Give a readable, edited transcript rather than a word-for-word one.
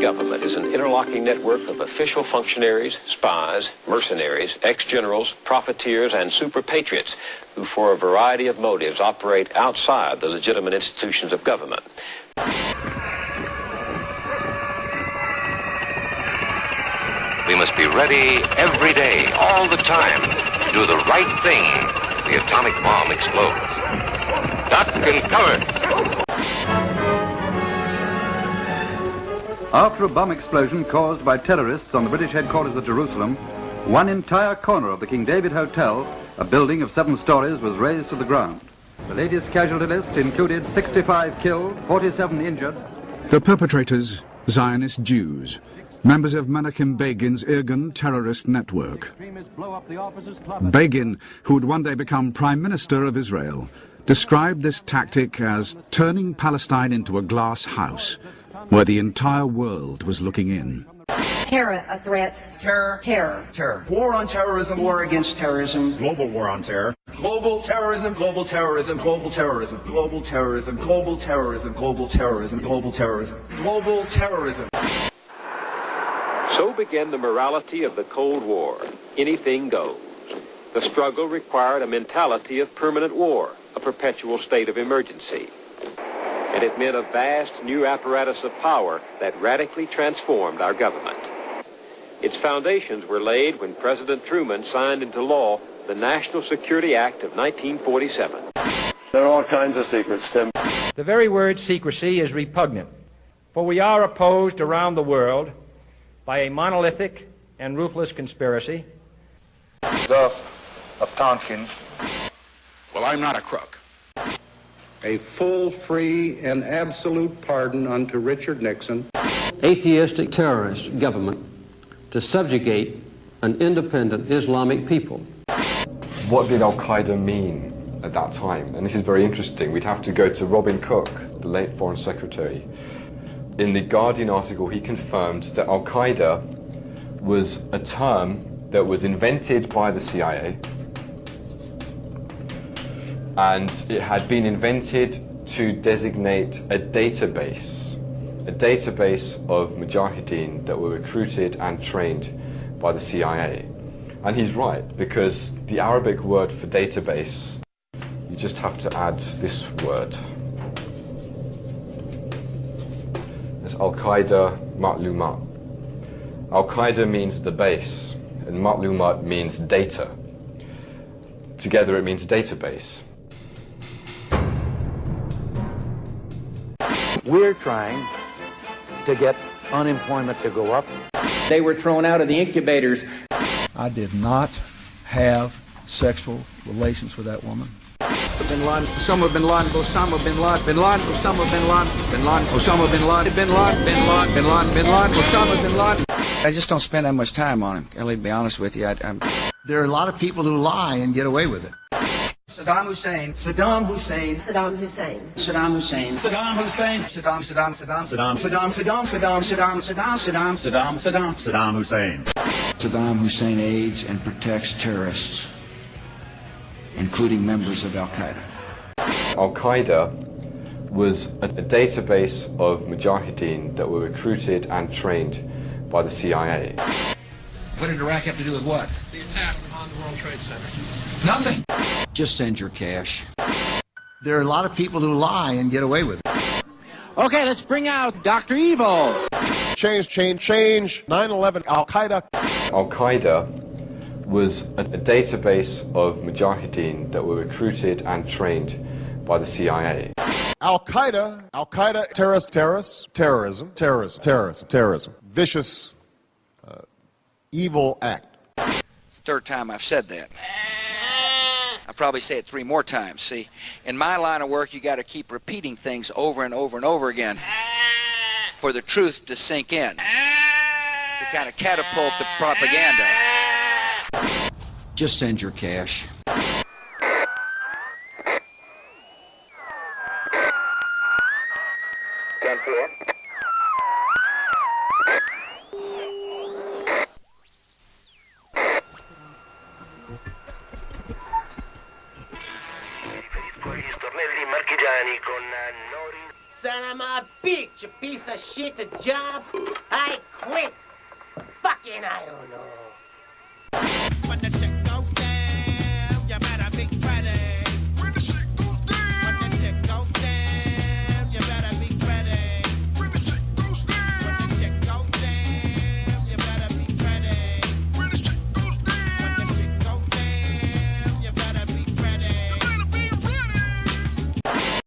government is an interlocking network of official functionaries, spies, mercenaries, ex-generals, profiteers, and super patriots who, for a variety of motives, operate outside the legitimate institutions of government. We must be ready every day, all the time, to do the right thing. The atomic bomb explodes. Duck and cover. After a bomb explosion caused by terrorists on the British headquarters at Jerusalem, one entire corner of the King David Hotel, a building of 7 stories, was razed to the ground. The latest casualty list included 65 killed, 47 injured. The perpetrators, Zionist Jews, members of Menachem Begin's Irgun terrorist network. Begin, who would one day become Prime Minister of Israel, described this tactic as turning Palestine into a glass house, where the entire world was looking in. Terror threats. Terror. War on terrorism. War against terrorism. Global war on terror. Global terrorism. Global terrorism. Global terrorism. Global terrorism. Global terrorism. Global terrorism. Global terrorism. Global terrorism. So began the morality of the Cold War. Anything goes. The struggle required a mentality of permanent war, a perpetual state of emergency. And it meant a vast new apparatus of power that radically transformed our government. Its foundations were laid when President Truman signed into law the National Security Act of 1947. There are all kinds of secrets, Tim. The very word secrecy is repugnant, for we are opposed around the world by a monolithic and ruthless conspiracy. Duff of Tompkins. Well, I'm not a crook. A full, free, and absolute pardon unto Richard Nixon. Atheistic terrorist government to subjugate an independent Islamic people. What did Al-Qaeda mean at that time? And this is very interesting. We'd have to go to Robin Cook, the late Foreign Secretary. In the Guardian article, he confirmed that Al-Qaeda was a term that was invented by the CIA, and it had been invented to designate a database of mujahideen that were recruited and trained by the CIA. And he's right, because the Arabic word for database, you just have to add this word. It's Al-Qaeda Ma'lumat. Al-Qaeda means the base, and Ma'lumat means data. Together it means database. We're trying to get unemployment to go up. They were thrown out of the incubators. I did not have sexual relations with that woman. Bin Laden, Osama bin Laden, Osama bin Laden, bin Laden, Osama bin Laden, bin Laden, Osama bin Laden, bin Laden, bin Laden, bin Laden, bin Laden, Osama bin Laden. I just don't spend that much time on him. I'll be honest with you. There are a lot of people who lie and get away with it. Saddam Hussein. Saddam Hussein. Saddam Hussein. Saddam Hussein. Saddam Hussein. Saddam Hussein. Saddam Hussein aids and protects terrorists, including members of Al-Qaeda. Al-Qaeda was a database of mujahideen that were recruited and trained by the CIA. What did Iraq have to do with what? The attack on the World Trade Center. Nothing. Just send your cash. There are a lot of people who lie and get away with it. Okay, let's bring out Dr. Evil. Change. 9/11, Al-Qaeda. Al-Qaeda was a database of mujahideen that were recruited and trained by the CIA. Al-Qaeda, terrorism. Vicious, evil act. It's the third time I've said that. I'll probably say it 3 more times. See, in my line of work, you got to keep repeating things over and over and over again for the truth to sink in, to kind of catapult the propaganda. Just send your cash. son of a bitch, you piece of shit, the job. I quit. Fucking I don't know. When the shit goes down, you better be ready.